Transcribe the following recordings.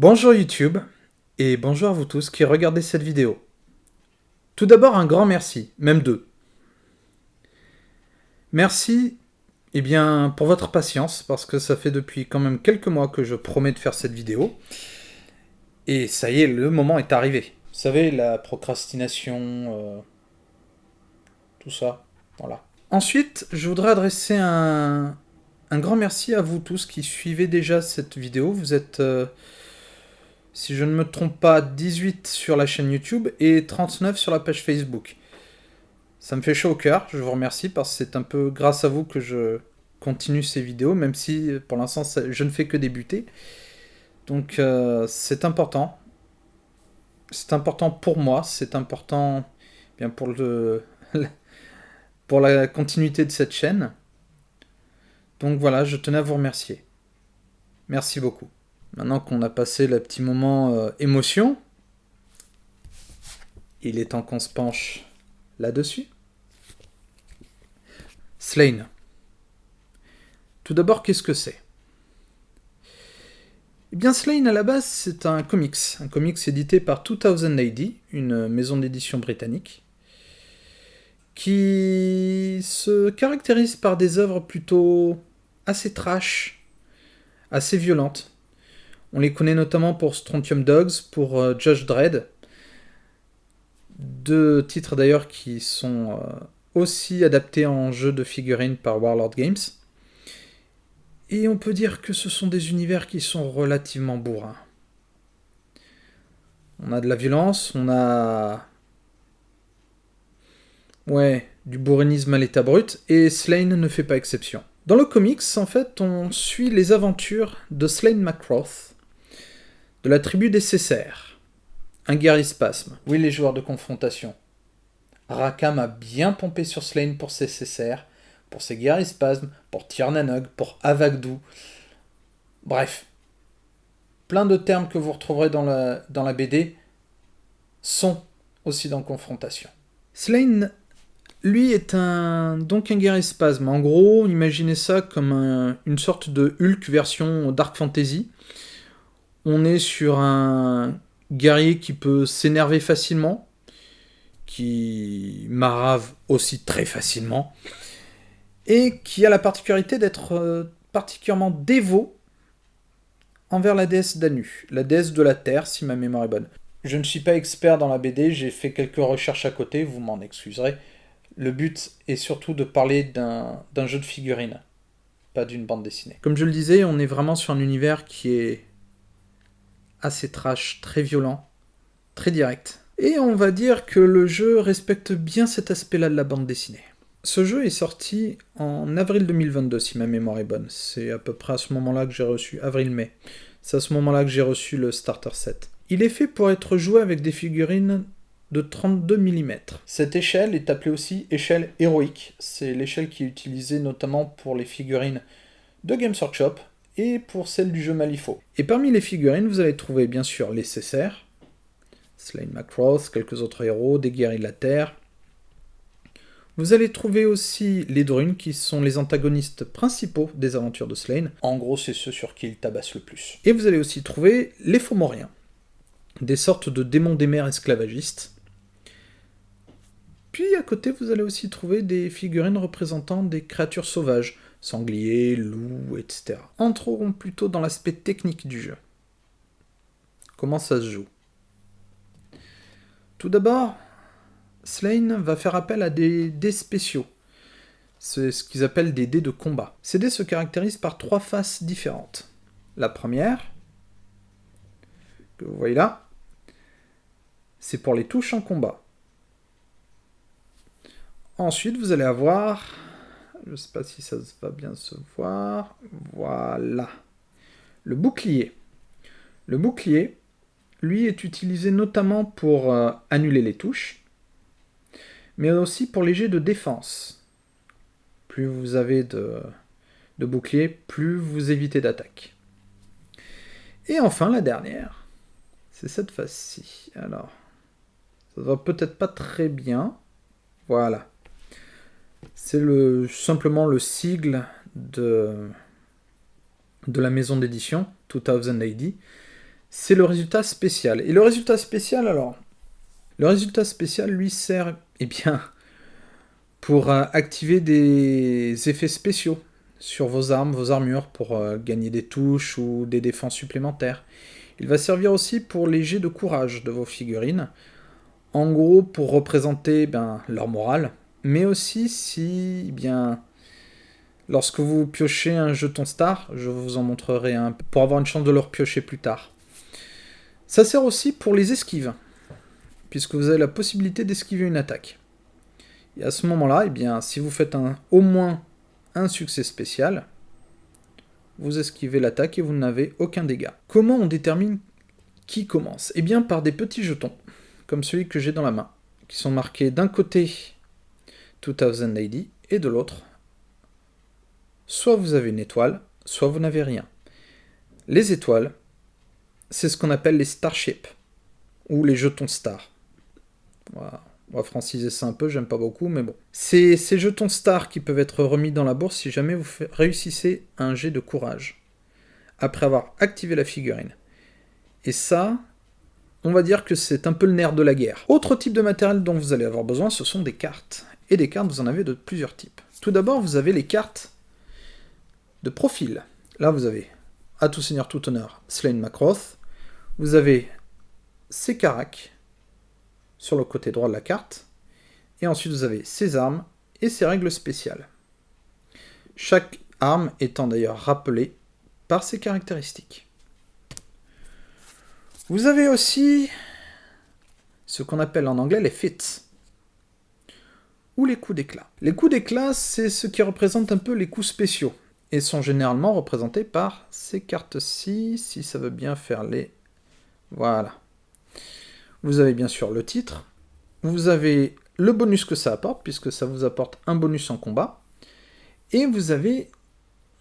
Bonjour YouTube, et bonjour à vous tous qui regardez cette vidéo. Tout d'abord un grand merci, même deux. Merci pour votre patience, parce que ça fait depuis quand même quelques mois que je promets de faire cette vidéo. Et ça y est, le moment est arrivé. Vous savez, la procrastination, tout ça, voilà. Ensuite, je voudrais adresser un grand merci à vous tous qui suivez déjà cette vidéo. Vous êtes... si je ne me trompe pas, 18 sur la chaîne YouTube et 39 sur la page Facebook. Ça me fait chaud au cœur, je vous remercie parce que c'est un peu grâce à vous que je continue ces vidéos, même si pour l'instant je ne fais que débuter. Donc c'est important. C'est important pour moi, c'est important bien pour pour la continuité de cette chaîne. Donc voilà, je tenais à vous remercier. Merci beaucoup. Maintenant qu'on a passé le petit moment émotion, il est temps qu'on se penche là-dessus. Sláine. Tout d'abord, qu'est-ce que c'est ? Eh bien, Sláine, à la base, c'est un comics édité par 2000 AD, une maison d'édition britannique, qui se caractérise par des œuvres plutôt assez trash, assez violentes. On les connaît notamment pour Strontium Dogs, pour Judge Dredd, deux titres d'ailleurs qui sont aussi adaptés en jeu de figurines par Warlord Games. Et on peut dire que ce sont des univers qui sont relativement bourrins. On a de la violence, on a... ouais, du bourrinisme à l'état brut, et Sláine ne fait pas exception. Dans le comics, en fait, on suit les aventures de Sláine McCroth, de la tribu des Césaires. Un guerrier spasme. Oui, les joueurs de confrontation. Arrakam a bien pompé sur Sláine pour ses Césaires, pour ses guerriers spasmes, pour Tirnanog, pour Avagdou. Bref. Plein de termes que vous retrouverez dans la BD sont aussi dans Confrontation. Sláine, lui, est donc un guerrier spasme. En gros, imaginez ça comme une sorte de Hulk version Dark Fantasy. On est sur un guerrier qui peut s'énerver facilement, qui marave aussi très facilement, et qui a la particularité d'être particulièrement dévot envers la déesse Danu, la déesse de la terre, si ma mémoire est bonne. Je ne suis pas expert dans la BD, j'ai fait quelques recherches à côté, vous m'en excuserez. Le but est surtout de parler d'un jeu de figurines, pas d'une bande dessinée. Comme je le disais, on est vraiment sur un univers qui est assez trash, très violent, très direct. Et on va dire que le jeu respecte bien cet aspect-là de la bande dessinée. Ce jeu est sorti en avril 2022, si ma mémoire est bonne. C'est à peu près à ce moment-là que j'ai reçu, avril-mai. C'est à ce moment-là que j'ai reçu le starter set. Il est fait pour être joué avec des figurines de 32 mm. Cette échelle est appelée aussi échelle héroïque. C'est l'échelle qui est utilisée notamment pour les figurines de Games Workshop et pour celle du jeu Malifaux. Et parmi les figurines, vous allez trouver bien sûr les Césaires, Sláine McCroth, quelques autres héros, des guerriers de la Terre. Vous allez trouver aussi les Drunes, qui sont les antagonistes principaux des aventures de Sláine. En gros, c'est ceux sur qui il tabasse le plus. Et vous allez aussi trouver les Fomoriens, des sortes de démons des mers esclavagistes. Puis à côté, vous allez aussi trouver des figurines représentant des créatures sauvages, sangliers, loups, etc. Entrons plutôt dans l'aspect technique du jeu. Comment ça se joue ? Tout d'abord, Sláine va faire appel à des dés spéciaux. C'est ce qu'ils appellent des dés de combat. Ces dés se caractérisent par 3 faces différentes. La première, que vous voyez là, c'est pour les touches en combat. Ensuite, vous allez avoir, je ne sais pas si ça va bien se voir, voilà, le bouclier. Le bouclier, lui, est utilisé notamment pour annuler les touches, mais aussi pour les jets de défense. Plus vous avez de bouclier, plus vous évitez d'attaque. Et enfin, la dernière, c'est cette face-ci. Alors, ça va peut-être pas très bien. Voilà. C'est simplement le sigle de la maison d'édition, 2000 AD. c'est le résultat spécial. Et le résultat spécial, alors, le résultat spécial, lui, sert, eh bien, pour activer des effets spéciaux sur vos armes, vos armures, pour gagner des touches ou des défenses supplémentaires. Il va servir aussi pour les jets de courage de vos figurines, en gros pour représenter leur morale, mais aussi si, lorsque vous piochez un jeton star, je vous en montrerai un pour avoir une chance de le repiocher plus tard. Ça sert aussi pour les esquives, puisque vous avez la possibilité d'esquiver une attaque. Et à ce moment-là, si vous faites au moins un succès spécial, vous esquivez l'attaque et vous n'avez aucun dégât. Comment on détermine qui commence ? Eh bien par des petits jetons, comme celui que j'ai dans la main, qui sont marqués d'un côté 2000 AD et de l'autre, soit vous avez une étoile, soit vous n'avez rien. Les étoiles, c'est ce qu'on appelle les starships, ou les jetons stars. Voilà. On va franciser ça un peu, j'aime pas beaucoup, mais bon. C'est ces jetons stars qui peuvent être remis dans la bourse si jamais vous réussissez un jet de courage, après avoir activé la figurine. Et ça, on va dire que c'est un peu le nerf de la guerre. Autre type de matériel dont vous allez avoir besoin, ce sont des cartes. Et des cartes, vous en avez de plusieurs types. Tout d'abord, vous avez les cartes de profil. Là, vous avez, à tout seigneur, tout honneur, Sláine Macroth. Vous avez Sekarak sur le côté droit de la carte. Et ensuite, vous avez ses armes et ses règles spéciales. Chaque arme étant d'ailleurs rappelée par ses caractéristiques. Vous avez aussi ce qu'on appelle en anglais les fits, ou les coups d'éclat. Les coups d'éclat, c'est ce qui représente un peu les coups spéciaux, et sont généralement représentés par ces cartes-ci, si ça veut bien faire les... Voilà. Vous avez bien sûr le titre, vous avez le bonus que ça apporte, puisque ça vous apporte un bonus en combat, et vous avez,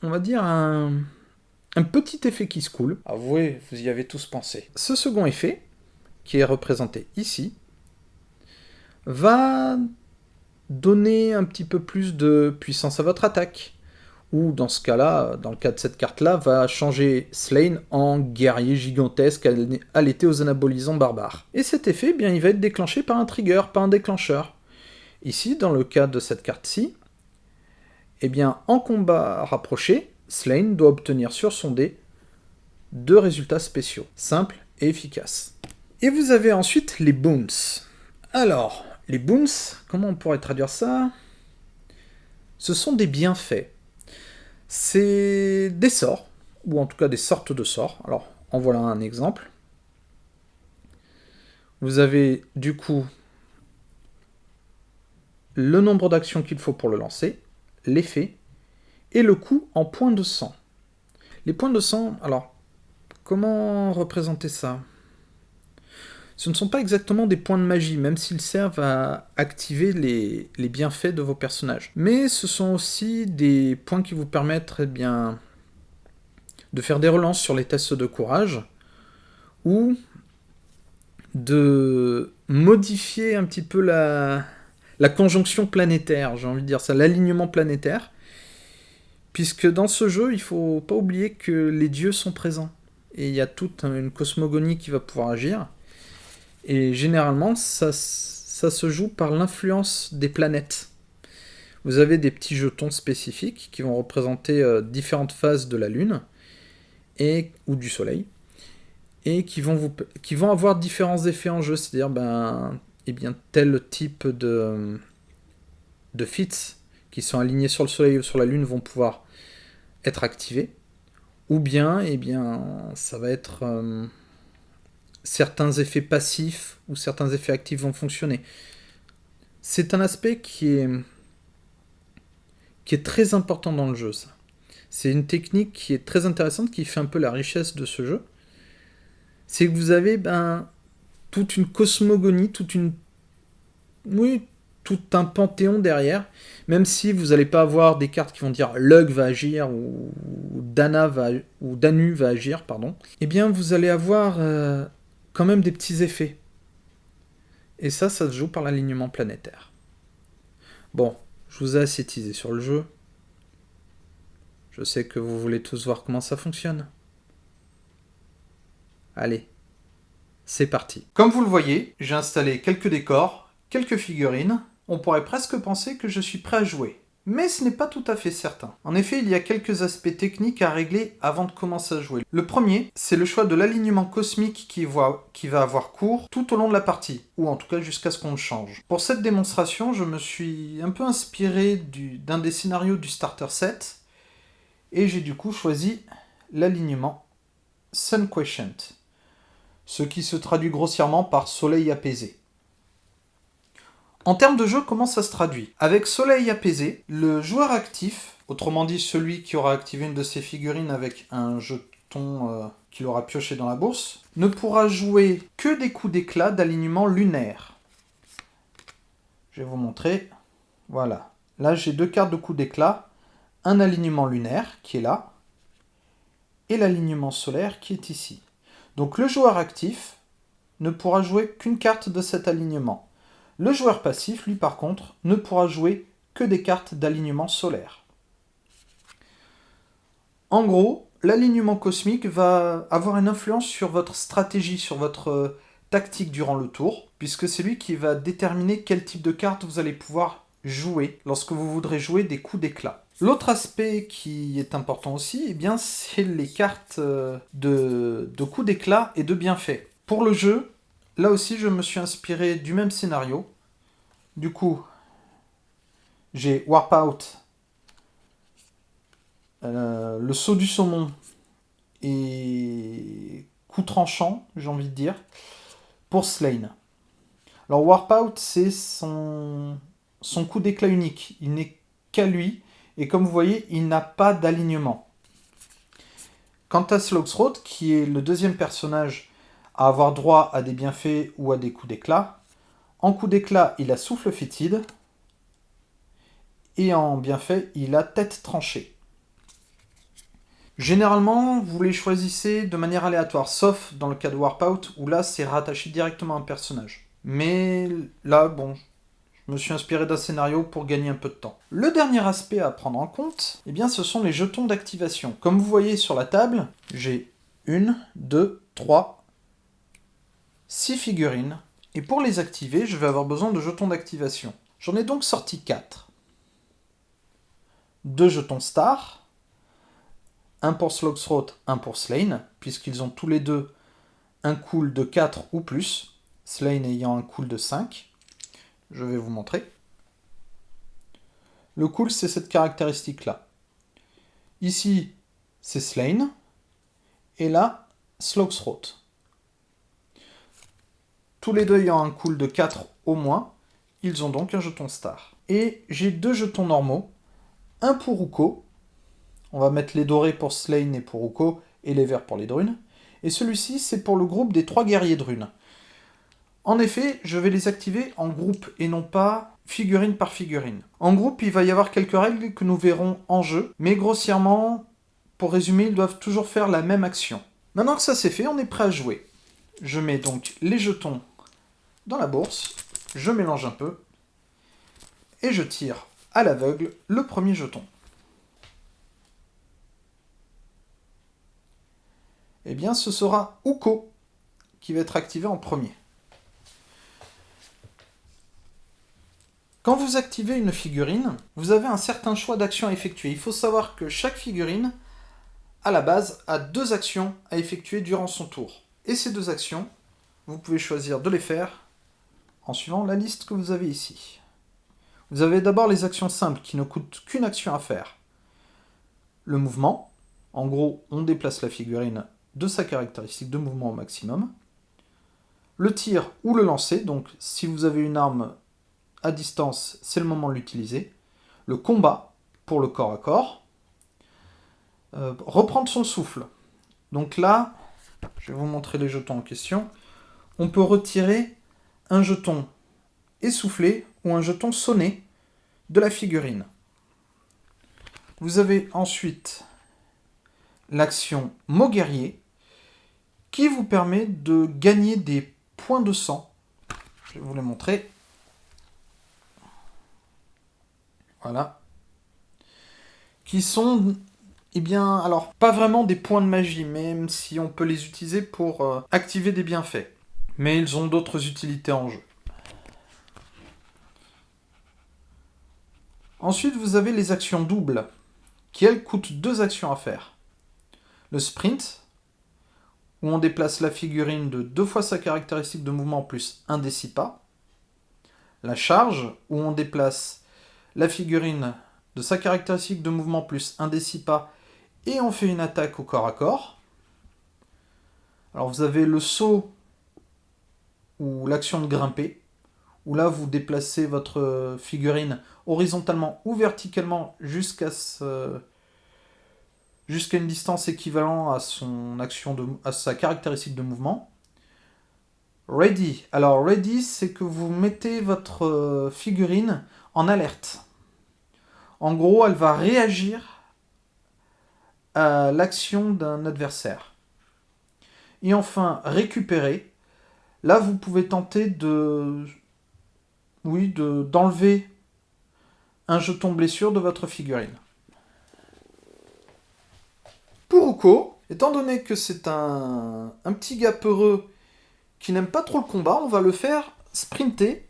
on va dire, un petit effet qui se coule. Avouez, vous y avez tous pensé. Ce second effet, qui est représenté ici, va donner un petit peu plus de puissance à votre attaque. Ou dans ce cas-là, dans le cas de cette carte-là, va changer Sláine en guerrier gigantesque allaité aux anabolisants barbares. Et cet effet, il va être déclenché par un trigger, par un déclencheur. Ici, dans le cas de cette carte-ci, en combat rapproché, Sláine doit obtenir sur son dé 2 résultats spéciaux, simples et efficaces. Et vous avez ensuite les boons. Alors, les boons, comment on pourrait traduire ça ? Ce sont des bienfaits. C'est des sorts, ou en tout cas des sortes de sorts. Alors, en voilà un exemple. Vous avez du coup le nombre d'actions qu'il faut pour le lancer, l'effet, et le coût en points de sang. Les points de sang, alors, comment représenter ça ? Ce ne sont pas exactement des points de magie, même s'ils servent à activer les bienfaits de vos personnages. Mais ce sont aussi des points qui vous permettent de faire des relances sur les tests de courage, ou de modifier un petit peu la conjonction planétaire, j'ai envie de dire ça, l'alignement planétaire, puisque dans ce jeu, il ne faut pas oublier que les dieux sont présents, et il y a toute une cosmogonie qui va pouvoir agir. Et généralement, ça se joue par l'influence des planètes. Vous avez des petits jetons spécifiques qui vont représenter différentes phases de la Lune ou du Soleil, et qui vont avoir différents effets en jeu. C'est-à-dire, tel type de fits qui sont alignés sur le Soleil ou sur la Lune vont pouvoir être activés. Ou bien, ça va être... certains effets passifs ou certains effets actifs vont fonctionner. C'est un aspect qui est très important dans le jeu, ça. C'est une technique qui est très intéressante, qui fait un peu la richesse de ce jeu. C'est que vous avez toute une cosmogonie, tout un panthéon derrière, même si vous n'allez pas avoir des cartes qui vont dire Lug va agir ou Danu va agir, pardon. Vous allez avoir quand même des petits effets. Et ça se joue par l'alignement planétaire. Bon, je vous ai assez teasé sur le jeu. Je sais que vous voulez tous voir comment ça fonctionne. Allez, C'est parti. Comme vous le voyez, j'ai installé quelques décors, quelques figurines. On pourrait presque penser que je suis prêt à jouer. Mais ce n'est pas tout à fait certain. En effet, il y a quelques aspects techniques à régler avant de commencer à jouer. Le premier, c'est le choix de l'alignement cosmique qui va avoir cours tout au long de la partie, ou en tout cas jusqu'à ce qu'on le change. Pour cette démonstration, je me suis un peu inspiré d'un des scénarios du starter set, et j'ai du coup choisi l'alignement Sun Quiescent, ce qui se traduit grossièrement par soleil apaisé. En termes de jeu, comment ça se traduit? Avec Soleil apaisé, le joueur actif, autrement dit celui qui aura activé une de ses figurines avec un jeton qu'il aura pioché dans la bourse, ne pourra jouer que des coups d'éclat d'alignement lunaire. Je vais vous montrer. Voilà. Là, j'ai 2 cartes de coups d'éclat. Un alignement lunaire qui est là, et l'alignement solaire qui est ici. Donc le joueur actif ne pourra jouer qu'une carte de cet alignement. Le joueur passif, lui par contre, ne pourra jouer que des cartes d'alignement solaire. En gros, l'alignement cosmique va avoir une influence sur votre stratégie, sur votre tactique durant le tour, puisque c'est lui qui va déterminer quel type de carte vous allez pouvoir jouer lorsque vous voudrez jouer des coups d'éclat. L'autre aspect qui est important aussi, eh bien, c'est les cartes de coups d'éclat et de bienfaits. Pour le jeu, là aussi, je me suis inspiré du même scénario. Du coup, j'ai Warp Out, le saut du saumon et coup tranchant, j'ai envie de dire, pour Slain. Alors Warp Out, c'est son coup d'éclat unique. Il n'est qu'à lui, et comme vous voyez, il n'a pas d'alignement. Quant à Slogthroat, qui est le deuxième personnage à avoir droit à des bienfaits ou à des coups d'éclat, en coup d'éclat, il a souffle fétide, et en bienfait, il a tête tranchée. Généralement, vous les choisissez de manière aléatoire, sauf dans le cas de Warp Out, où là, c'est rattaché directement à un personnage. Mais là, bon, je me suis inspiré d'un scénario pour gagner un peu de temps. Le dernier aspect à prendre en compte, eh bien, ce sont les jetons d'activation. Comme vous voyez sur la table, j'ai 1, 2, 3, 6 figurines. Et pour les activer, je vais avoir besoin de jetons d'activation. J'en ai donc sorti 4. 2 jetons star, un pour Slogthroat, un pour Slain, puisqu'ils ont tous les deux un cool de 4 ou plus, Slain ayant un cool de 5. Je vais vous montrer. Le cool, c'est cette caractéristique-là. Ici, c'est Slain, et là, Slogthroat. Tous les deux ayant un cool de 4 au moins, ils ont donc un jeton star. Et j'ai 2 jetons normaux, un pour Uko, on va mettre les dorés pour Slain et pour Uko, et les verts pour les drunes, et celui-ci c'est pour le groupe des 3 guerriers drunes. En effet, je vais les activer en groupe, et non pas figurine par figurine. En groupe, il va y avoir quelques règles que nous verrons en jeu, mais grossièrement, pour résumer, ils doivent toujours faire la même action. Maintenant que ça c'est fait, on est prêt à jouer. Je mets donc les jetons dans la bourse, je mélange un peu, et je tire à l'aveugle le premier jeton. Eh bien, ce sera Uko qui va être activé en premier. Quand vous activez une figurine, vous avez un certain choix d'actions à effectuer. Il faut savoir que chaque figurine, à la base, a 2 actions à effectuer durant son tour. Et ces 2 actions, vous pouvez choisir de les faire en suivant la liste que vous avez ici. Vous avez d'abord les actions simples qui ne coûtent qu'une action à faire. Le mouvement, en gros, on déplace la figurine de sa caractéristique de mouvement au maximum. Le tir ou le lancer, donc si vous avez une arme à distance, c'est le moment de l'utiliser. Le combat, pour le corps à corps. Reprendre son souffle. Donc là, je vais vous montrer les jetons en question. On peut retirer un jeton essoufflé ou un jeton sonné de la figurine. Vous avez ensuite l'action mot guerrier qui vous permet de gagner des points de sang. Je vais vous les montrer. Voilà. Qui sont, eh bien, alors, pas vraiment des points de magie, même si on peut les utiliser pour activer des bienfaits. Mais ils ont d'autres utilités en jeu. Ensuite, vous avez les actions doubles, qui elles coûtent 2 actions à faire. Le sprint, où on déplace la figurine de 2 fois sa caractéristique de mouvement plus 1 des 6 pas. La charge, où on déplace la figurine de sa caractéristique de mouvement plus 1 des 6 pas et on fait une attaque au corps à corps. Alors vous avez le saut ou l'action de grimper, où là vous déplacez votre figurine horizontalement ou verticalement jusqu'à une distance équivalente à sa caractéristique de mouvement. Ready. Alors ready, c'est que vous mettez votre figurine en alerte. En gros, elle va réagir à l'action d'un adversaire. Et enfin, récupérer. Là, vous pouvez tenter d'enlever un jeton blessure de votre figurine. Pour Uko, étant donné que c'est un petit gars peureux qui n'aime pas trop le combat, on va le faire sprinter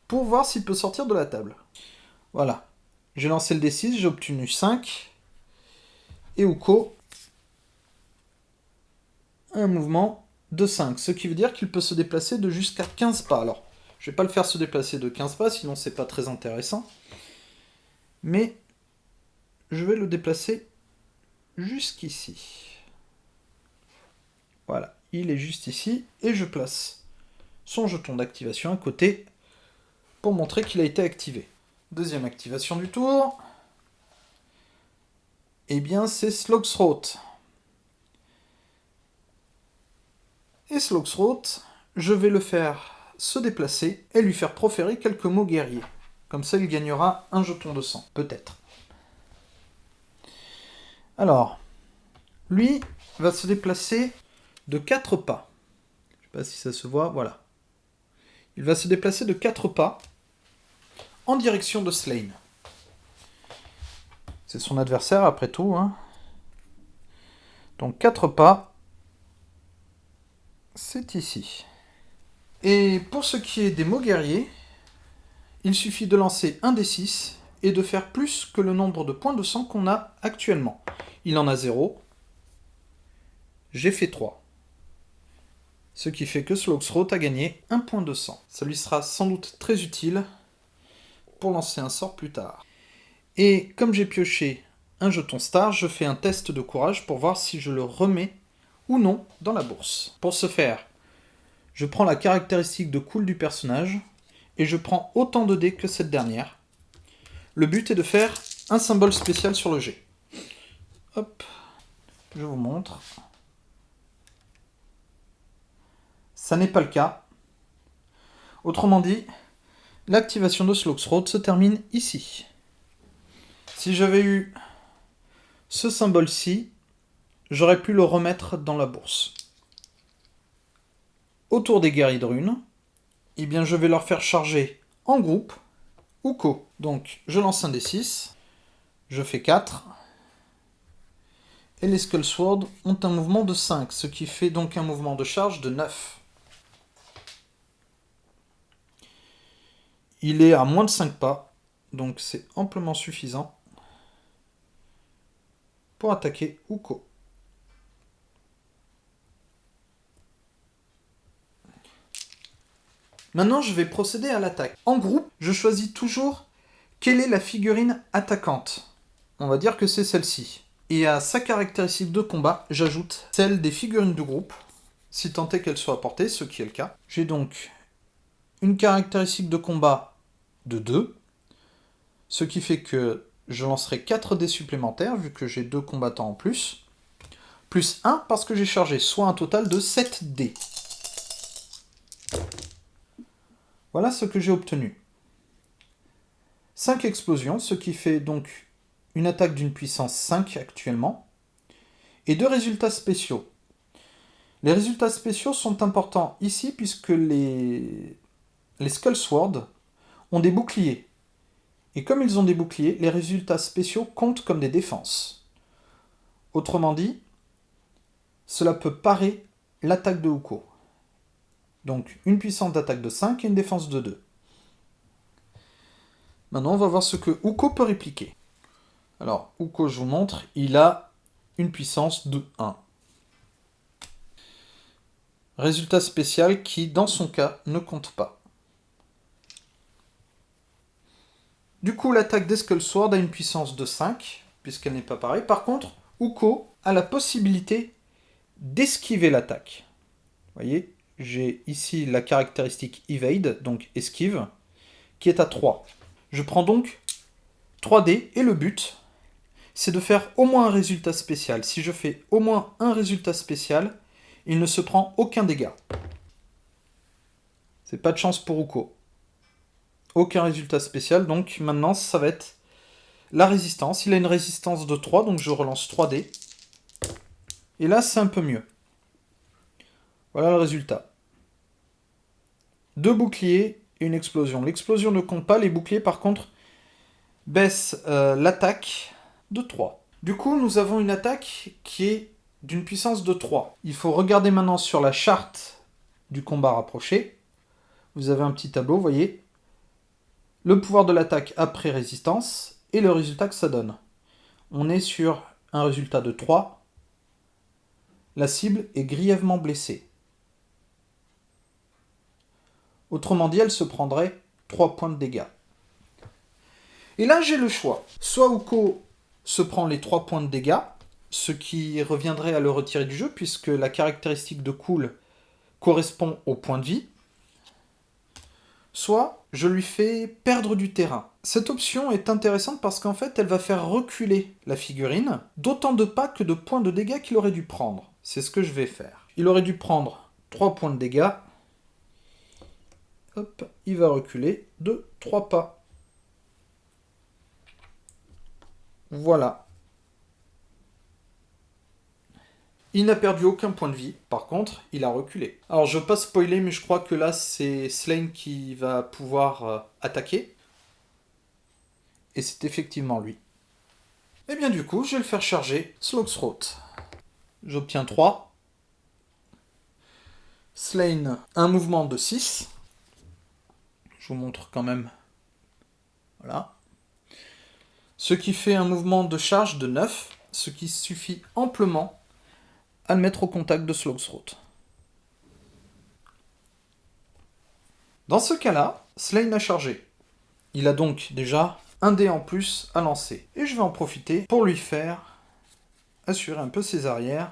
pour voir s'il peut sortir de la table. Voilà. J'ai lancé le D6, j'ai obtenu 5. Et Uko, un mouvement de 5. Ce qui veut dire qu'il peut se déplacer de jusqu'à 15 pas. Alors, je vais pas le faire se déplacer de 15 pas, sinon c'est pas très intéressant. Mais je vais le déplacer jusqu'ici. Voilà, il est juste ici. Et je place son jeton d'activation à côté pour montrer qu'il a été activé. Deuxième activation du tour. Eh bien, c'est Slogthroat. Et Slogthroat, je vais le faire se déplacer et lui faire proférer quelques mots guerriers. Comme ça, il gagnera un jeton de sang, peut-être. Alors, lui va se déplacer de 4 pas. Je ne sais pas si ça se voit, voilà. Il va se déplacer de 4 pas en direction de Slaine. C'est son adversaire, après tout. Hein. Donc 4 pas, c'est ici. Et pour ce qui est des mots guerriers, il suffit de lancer un des 6 et de faire plus que le nombre de points de sang qu'on a actuellement. Il en a 0. J'ai fait 3. Ce qui fait que Slogthroat a gagné 1 point de sang. Ça lui sera sans doute très utile pour lancer un sort plus tard. Et comme j'ai pioché un jeton star, je fais un test de courage pour voir si je le remets ou non dans la bourse. Pour ce faire, je prends la caractéristique de cool du personnage et je prends autant de dés que cette dernière. Le but est de faire un symbole spécial sur le jet. Hop, je vous montre. Ça n'est pas le cas. Autrement dit, l'activation de Slogthroat se termine ici. Si j'avais eu ce symbole-ci, j'aurais pu le remettre dans la bourse. Autour des guerriers de runes, eh bien je vais leur faire charger en groupe Uko. Donc je lance un des 6, je fais 4, et les Skullswords ont un mouvement de 5, ce qui fait donc un mouvement de charge de 9. Il est à moins de 5 pas, donc c'est amplement suffisant pour attaquer Uko. Maintenant, je vais procéder à l'attaque. En groupe, je choisis toujours quelle est la figurine attaquante. On va dire que c'est celle-ci. Et à sa caractéristique de combat, j'ajoute celle des figurines du groupe, si tant est qu'elle soit à portée, ce qui est le cas. J'ai donc une caractéristique de combat de 2, ce qui fait que je lancerai 4 dés supplémentaires, vu que j'ai 2 combattants en plus, plus 1 parce que j'ai chargé, soit un total de 7 dés. Voilà ce que j'ai obtenu. 5 explosions, ce qui fait donc une attaque d'une puissance 5 actuellement, et 2 résultats spéciaux. Les résultats spéciaux sont importants ici puisque les Skullswords ont des boucliers. Et comme ils ont des boucliers, les résultats spéciaux comptent comme des défenses. Autrement dit, cela peut parer l'attaque de Uko. Donc une puissance d'attaque de 5 et une défense de 2. Maintenant, on va voir ce que Uko peut répliquer. Alors, Uko, je vous montre, il a une puissance de 1. Résultat spécial qui, dans son cas, ne compte pas. Du coup, l'attaque des Skull Sword a une puissance de 5, puisqu'elle n'est pas pareille. Par contre, Uko a la possibilité d'esquiver l'attaque. Vous voyez, j'ai ici la caractéristique Evade, donc esquive, qui est à 3. Je prends donc 3D et le but, c'est de faire au moins un résultat spécial. Si je fais au moins un résultat spécial, il ne se prend aucun dégât. C'est pas de chance pour Uko. Aucun résultat spécial, donc maintenant ça va être la résistance. Il a une résistance de 3, donc je relance 3D. Et là c'est un peu mieux. Voilà le résultat. 2 boucliers et une explosion. L'explosion ne compte pas, les boucliers par contre baissent l'attaque de 3. Du coup, nous avons une attaque qui est d'une puissance de 3. Il faut regarder maintenant sur la charte du combat rapproché. Vous avez un petit tableau, vous voyez. Le pouvoir de l'attaque après résistance et le résultat que ça donne. On est sur un résultat de 3. La cible est grièvement blessée. Autrement dit, elle se prendrait 3 points de dégâts. Et là, j'ai le choix. Soit Uko se prend les 3 points de dégâts, ce qui reviendrait à le retirer du jeu, puisque la caractéristique de cool correspond au point de vie. Soit je lui fais perdre du terrain. Cette option est intéressante parce qu'en fait, elle va faire reculer la figurine, d'autant de pas que de points de dégâts qu'il aurait dû prendre. C'est ce que je vais faire. Il aurait dû prendre 3 points de dégâts. Hop, il va reculer de 3 pas. Voilà. Il n'a perdu aucun point de vie. Par contre, il a reculé. Alors, je ne veux pas spoiler, mais je crois que là, c'est Slaine qui va pouvoir attaquer. Et c'est effectivement lui. Et bien du coup, je vais le faire charger Slogthroat. J'obtiens 3. Slaine, un mouvement de 6. Je vous montre quand même. Voilà. Ce qui fait un mouvement de charge de 9, ce qui suffit amplement à le mettre au contact de Slogthroat. Dans ce cas-là, Slaine a chargé. Il a donc déjà un dé en plus à lancer. Et je vais en profiter pour lui faire assurer un peu ses arrières.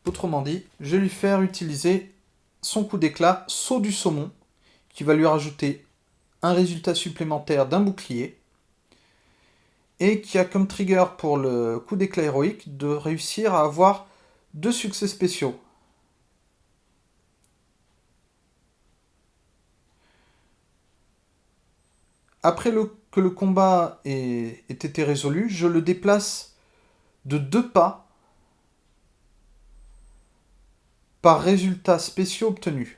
Autrement dit, je vais lui faire utiliser son coup d'éclat Saut du Saumon, qui va lui rajouter un résultat supplémentaire d'un bouclier, et qui a comme trigger pour le coup d'éclat héroïque de réussir à avoir 2 succès spéciaux. Après que le combat ait été résolu, je le déplace de 2 pas par résultats spéciaux obtenus.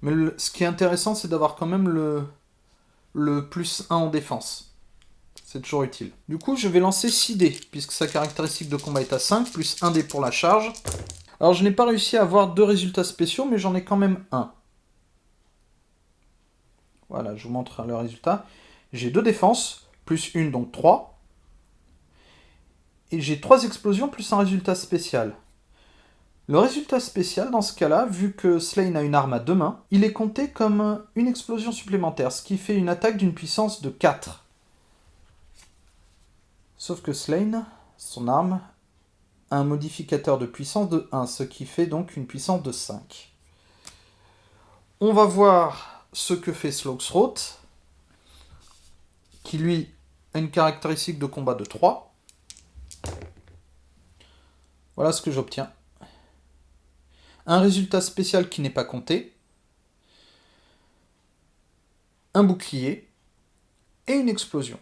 Mais ce qui est intéressant, c'est d'avoir quand même le plus 1 en défense. C'est toujours utile. Du coup, je vais lancer 6 dés, puisque sa caractéristique de combat est à 5, plus 1 dé pour la charge. Alors, je n'ai pas réussi à avoir 2 résultats spéciaux, mais j'en ai quand même 1. Voilà, je vous montre le résultat. J'ai 2 défenses, plus 1, donc 3. Et j'ai 3 explosions, plus un résultat spécial. Le résultat spécial, dans ce cas-là, vu que Slaine a une arme à 2 mains, il est compté comme une explosion supplémentaire, ce qui fait une attaque d'une puissance de 4. Sauf que Slaine, son arme, a un modificateur de puissance de 1, ce qui fait donc une puissance de 5. On va voir ce que fait Slogthroat, qui lui a une caractéristique de combat de 3. Voilà ce que j'obtiens. Un résultat spécial qui n'est pas compté, un bouclier et une explosion.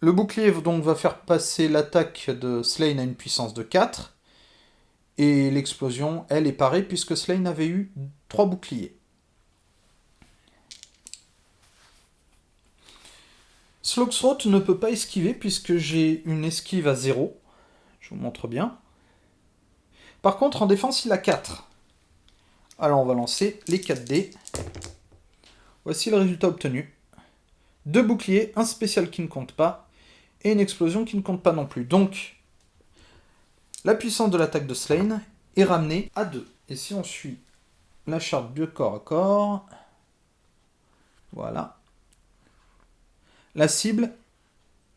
Le bouclier donc va faire passer l'attaque de Slaine à une puissance de 4, et l'explosion, elle, est parée puisque Slaine avait eu 3 boucliers. Slogthroat ne peut pas esquiver puisque j'ai une esquive à 0. Je vous montre bien. Par contre, en défense, il a 4. Alors on va lancer les 4 dés. Voici le résultat obtenu. 2 boucliers, un spécial qui ne compte pas, et une explosion qui ne compte pas non plus. Donc, la puissance de l'attaque de Slain est ramenée à 2. Et si on suit la charte de corps à corps, voilà, la cible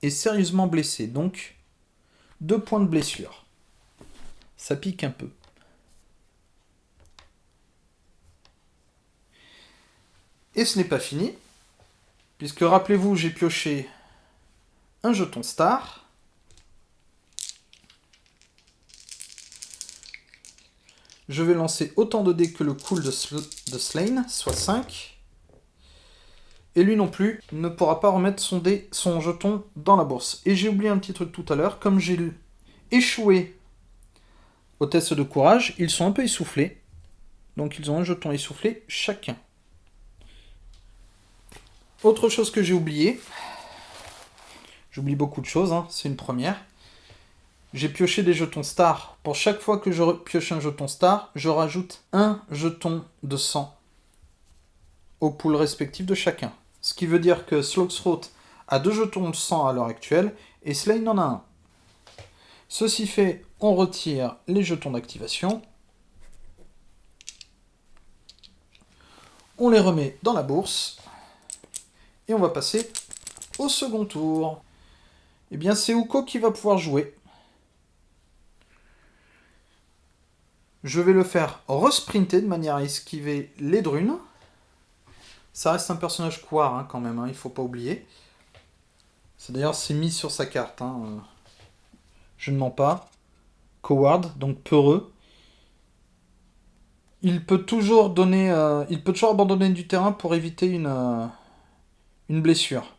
est sérieusement blessée, donc 2 points de blessure. Ça pique un peu. Et ce n'est pas fini, puisque rappelez-vous, j'ai pioché un jeton star. Je vais lancer autant de dés que le cool de Slain, soit 5. Et lui non plus ne pourra pas remettre son jeton dans la bourse. Et j'ai oublié un petit truc tout à l'heure, comme j'ai échoué au test de courage, ils sont un peu essoufflés. Donc ils ont un jeton essoufflé chacun. Autre chose que j'ai oublié, j'oublie beaucoup de choses, hein, c'est une première. J'ai pioché des jetons stars. Pour chaque fois que je pioche un jeton star, je rajoute un jeton de sang au pool respectif de chacun. Ce qui veut dire que Slugthroat a 2 jetons de sang à l'heure actuelle et Slain en a un. Ceci fait, on retire les jetons d'activation. On les remet dans la bourse. Et on va passer au second tour. Eh bien, c'est Uko qui va pouvoir jouer. Je vais le faire resprinter de manière à esquiver les drunes. Ça reste un personnage couard hein, quand même, hein, il ne faut pas oublier. D'ailleurs, c'est mis sur sa carte. Hein. Je ne mens pas. Coward, donc peureux. Il peut toujours abandonner du terrain pour éviter une blessure.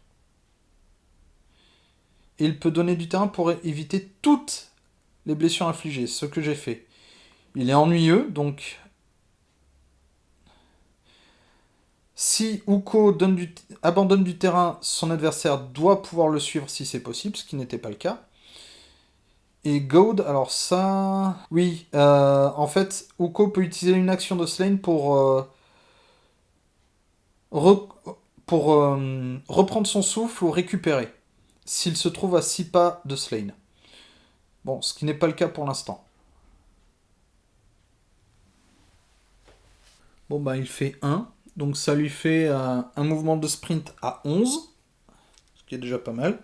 Et il peut donner du terrain pour éviter toutes les blessures infligées, ce que j'ai fait. Il est ennuyeux, donc si Uko abandonne du terrain, son adversaire doit pouvoir le suivre si c'est possible, ce qui n'était pas le cas. Et Goad, alors ça... Oui, en fait, Uko peut utiliser une action de Slain pour reprendre son souffle ou récupérer, s'il se trouve à 6 pas de Slain. Bon, ce qui n'est pas le cas pour l'instant. Bon, bah il fait 1. Donc ça lui fait un mouvement de sprint à 11. Ce qui est déjà pas mal.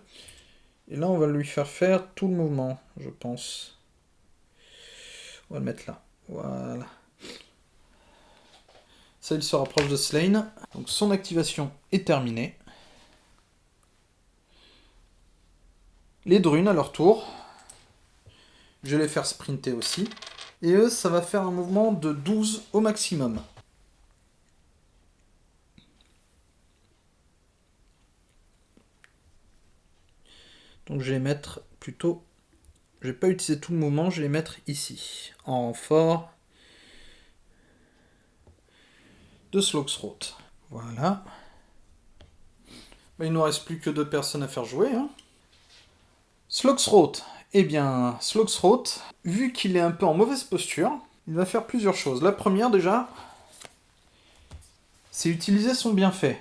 Et là, on va lui faire tout le mouvement, je pense. On va le mettre là. Voilà. Ça, il se rapproche de Slain. Donc son activation est terminée. Les drunes, à leur tour. Je vais les faire sprinter aussi. Et eux, ça va faire un mouvement de 12 au maximum. Donc je vais les mettre plutôt... Je vais pas utiliser tout le mouvement, je vais les mettre ici. En renfort de Slugthroat. Voilà. Il ne nous reste plus que 2 personnes à faire jouer. Hein. Slugthroat. Eh bien, Slugthroat, vu qu'il est un peu en mauvaise posture, il va faire plusieurs choses. La première, déjà, c'est utiliser son bienfait.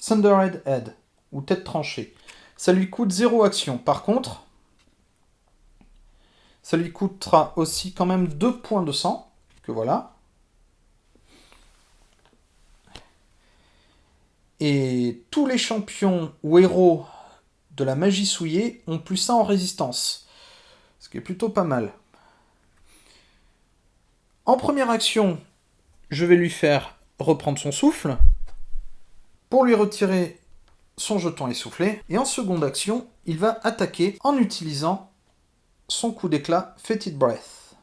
Thunderhead Head, ou tête tranchée. Ça lui coûte 0 action. Par contre, ça lui coûtera aussi quand même 2 points de sang, que voilà. Et tous les champions ou héros de la magie souillée ont plus 1 en résistance. Ce qui est plutôt pas mal. En première action, je vais lui faire reprendre son souffle pour lui retirer son jeton essoufflé. Et en seconde action, il va attaquer en utilisant son coup d'éclat Fetid Breath.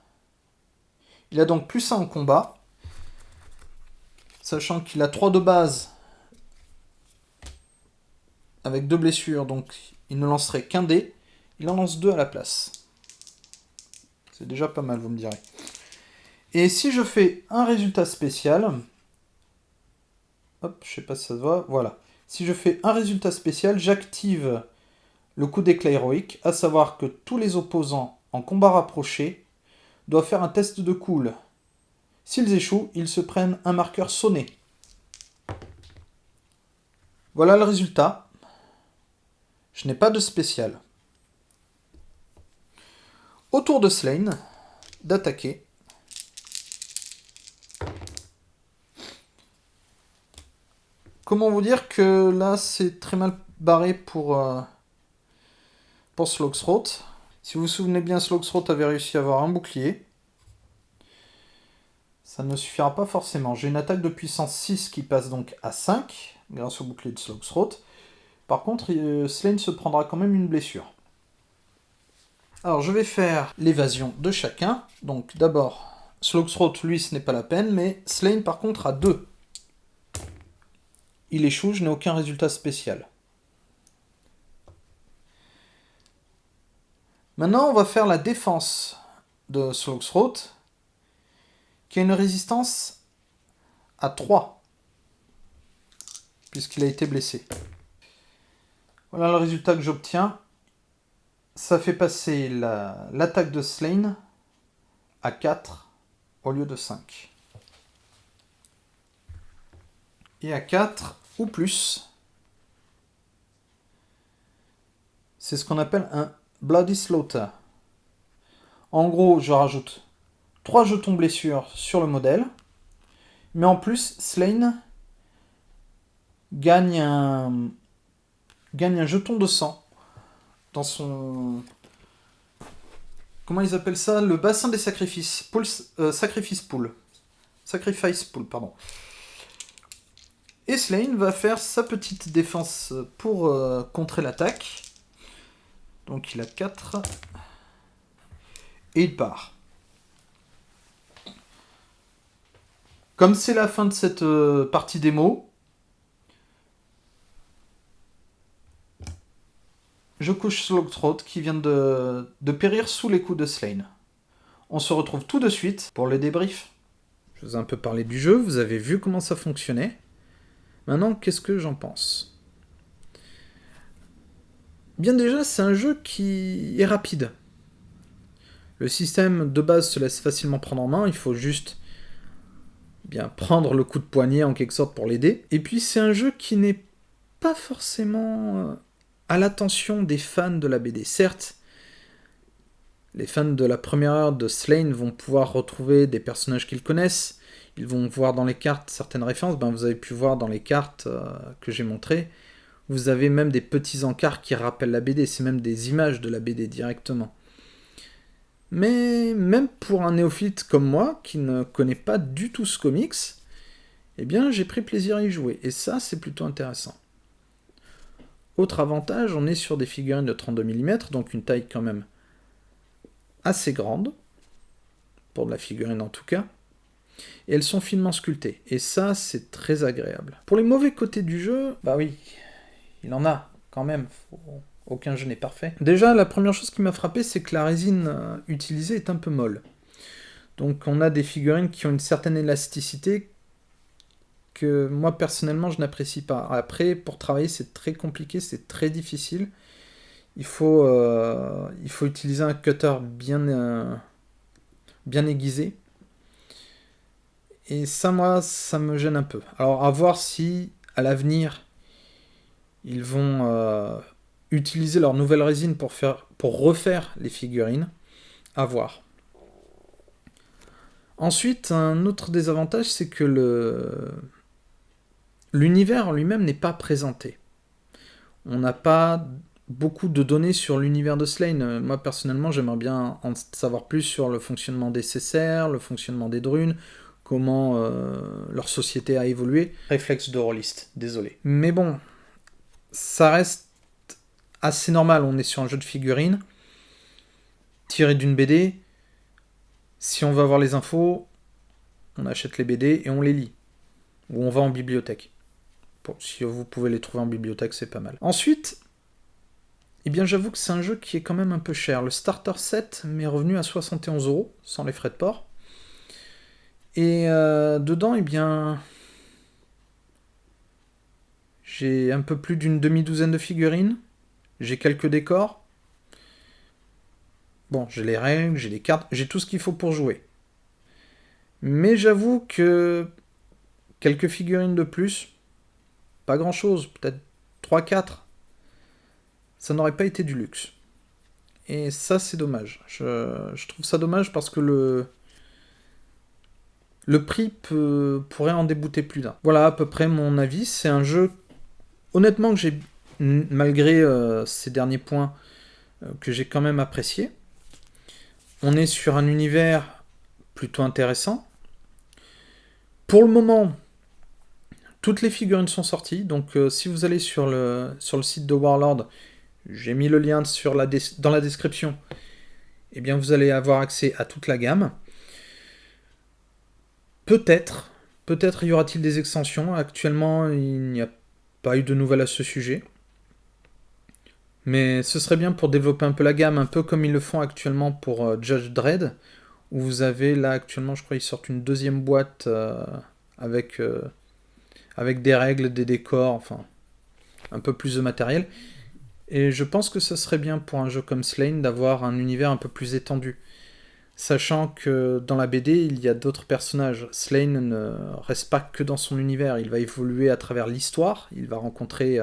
Il a donc plus 1 en combat, sachant qu'il a 3 de base avec 2 blessures, donc il ne lancerait qu'un dé. Il en lance 2 à la place. C'est déjà pas mal, vous me direz. Et si je fais un résultat spécial... Hop, je sais pas si ça se voit. Voilà. Si je fais un résultat spécial, j'active le coup d'éclat héroïque, à savoir que tous les opposants en combat rapproché doivent faire un test de cool. S'ils échouent, ils se prennent un marqueur sonné. Voilà le résultat. Je n'ai pas de spécial. Au tour de Slane d'attaquer. Comment vous dire que là c'est très mal barré pour Slogthroat. Si vous vous souvenez bien, Slogthroat avait réussi à avoir un bouclier. Ça ne suffira pas forcément. J'ai une attaque de puissance 6 qui passe donc à 5 grâce au bouclier de Slogthroat. Par contre, Slane se prendra quand même une blessure. Alors je vais faire l'évasion de chacun. Donc d'abord, Slogthroat, lui, ce n'est pas la peine, mais Slane par contre a 2. Il échoue, je n'ai aucun résultat spécial. Maintenant, on va faire la défense de Slogthroat, qui a une résistance à 3, puisqu'il a été blessé. Voilà le résultat que j'obtiens. Ça fait passer l'attaque de Slane à 4 au lieu de 5. Et à 4 ou plus, c'est ce qu'on appelle un Bloody Slaughter. En gros, je rajoute 3 jetons blessure sur le modèle, mais en plus, Slane gagne un jeton de sang dans son... Comment ils appellent ça? Le bassin des sacrifices. Sacrifice pool, pardon. Et Slane va faire sa petite défense pour contrer l'attaque. Donc il a 4. Et il part. Comme c'est la fin de cette partie démo, je couche Slogthroat qui vient de périr sous les coups de Slane. On se retrouve tout de suite pour le débrief. Je vous ai un peu parlé du jeu, vous avez vu comment ça fonctionnait. Maintenant, qu'est-ce que j'en pense? Bien déjà, c'est un jeu qui est rapide. Le système de base se laisse facilement prendre en main, il faut juste bien prendre le coup de poignet en quelque sorte pour l'aider. Et puis c'est un jeu qui n'est pas forcément à l'attention des fans de la BD. Certes, les fans de la première heure de Slane vont pouvoir retrouver des personnages qu'ils connaissent, ils vont voir dans les cartes certaines références, vous avez pu voir dans les cartes que j'ai montrées, vous avez même des petits encarts qui rappellent la BD, c'est même des images de la BD directement. Mais même pour un néophyte comme moi, qui ne connaît pas du tout ce comics, eh bien j'ai pris plaisir à y jouer, et ça c'est plutôt intéressant. Autre avantage, on est sur des figurines de 32 mm, donc une taille quand même assez grande, pour de la figurine en tout cas, et elles sont finement sculptées, et ça c'est très agréable. Pour les mauvais côtés du jeu, oui, il en a quand même, aucun jeu n'est parfait. Déjà, la première chose qui m'a frappé, c'est que la résine utilisée est un peu molle. Donc on a des figurines qui ont une certaine élasticité que moi personnellement je n'apprécie pas. Après, pour travailler, c'est très compliqué, c'est très difficile. Il faut utiliser un cutter bien aiguisé. Et ça, moi, ça me gêne un peu. Alors, à voir si, à l'avenir, ils vont utiliser leur nouvelle résine pour refaire les figurines. À voir. Ensuite, un autre désavantage, c'est que l'univers en lui-même n'est pas présenté. On n'a pas beaucoup de données sur l'univers de Slane. Moi, personnellement, j'aimerais bien en savoir plus sur le fonctionnement des Césaires, le fonctionnement des Drunes, comment leur société a évolué. Réflexe de rôliste, désolé. Mais bon, ça reste assez normal. On est sur un jeu de figurines, tiré d'une BD. Si on veut avoir les infos, on achète les BD et on les lit. Ou on va en bibliothèque. Bon, si vous pouvez les trouver en bibliothèque, c'est pas mal. Ensuite, j'avoue que c'est un jeu qui est quand même un peu cher. Le starter set m'est revenu à 71€, sans les frais de port. Et dedans, j'ai un peu plus d'une demi-douzaine de figurines. J'ai quelques décors. Bon, j'ai les règles, j'ai les cartes, j'ai tout ce qu'il faut pour jouer. Mais j'avoue que quelques figurines de plus, pas grand chose, peut-être 3-4, ça n'aurait pas été du luxe. Et ça, c'est dommage. Je trouve ça dommage parce que le prix pourrait en déboûter plus d'un. Voilà à peu près mon avis. C'est un jeu, honnêtement, que j'ai, malgré ces derniers points, que j'ai quand même apprécié. On est sur un univers plutôt intéressant. Pour le moment, toutes les figurines sont sorties. Donc si vous allez sur le site de Warlord, j'ai mis le lien dans la description. Eh bien, vous allez avoir accès à toute la gamme. Peut-être y aura-t-il des extensions. Actuellement, il n'y a pas eu de nouvelles à ce sujet. Mais ce serait bien pour développer un peu la gamme, un peu comme ils le font actuellement pour Judge Dredd, où vous avez là actuellement, je crois, ils sortent une deuxième boîte avec, avec des règles, des décors, enfin, un peu plus de matériel. Et je pense que ce serait bien pour un jeu comme Slain d'avoir un univers un peu plus étendu. Sachant que dans la BD, il y a d'autres personnages. Slain ne reste pas que dans son univers, il va évoluer à travers l'histoire, il va rencontrer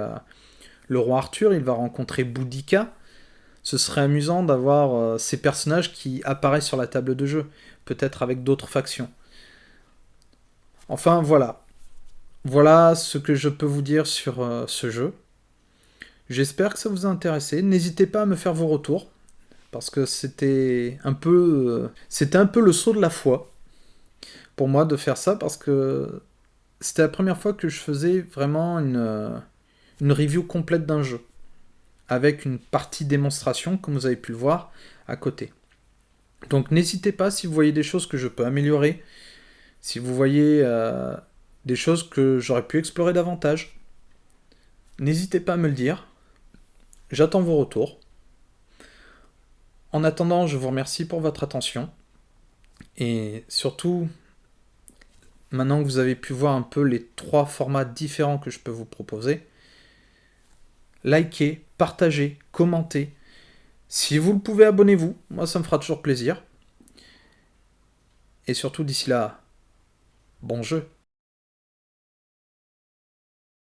le roi Arthur, il va rencontrer Boudica. Ce serait amusant d'avoir ces personnages qui apparaissent sur la table de jeu, peut-être avec d'autres factions. Enfin voilà. Voilà ce que je peux vous dire sur ce jeu. J'espère que ça vous a intéressé. N'hésitez pas à me faire vos retours, parce que c'était un peu le saut de la foi pour moi de faire ça, parce que c'était la première fois que je faisais vraiment une review complète d'un jeu, avec une partie démonstration, comme vous avez pu le voir, à côté. Donc n'hésitez pas si vous voyez des choses que je peux améliorer, si vous voyez des choses que j'aurais pu explorer davantage, n'hésitez pas à me le dire. J'attends vos retours. En attendant, je vous remercie pour votre attention. Et surtout, maintenant que vous avez pu voir un peu les 3 formats différents que je peux vous proposer, likez, partagez, commentez. Si vous le pouvez, abonnez-vous. Moi, ça me fera toujours plaisir. Et surtout, d'ici là, bon jeu.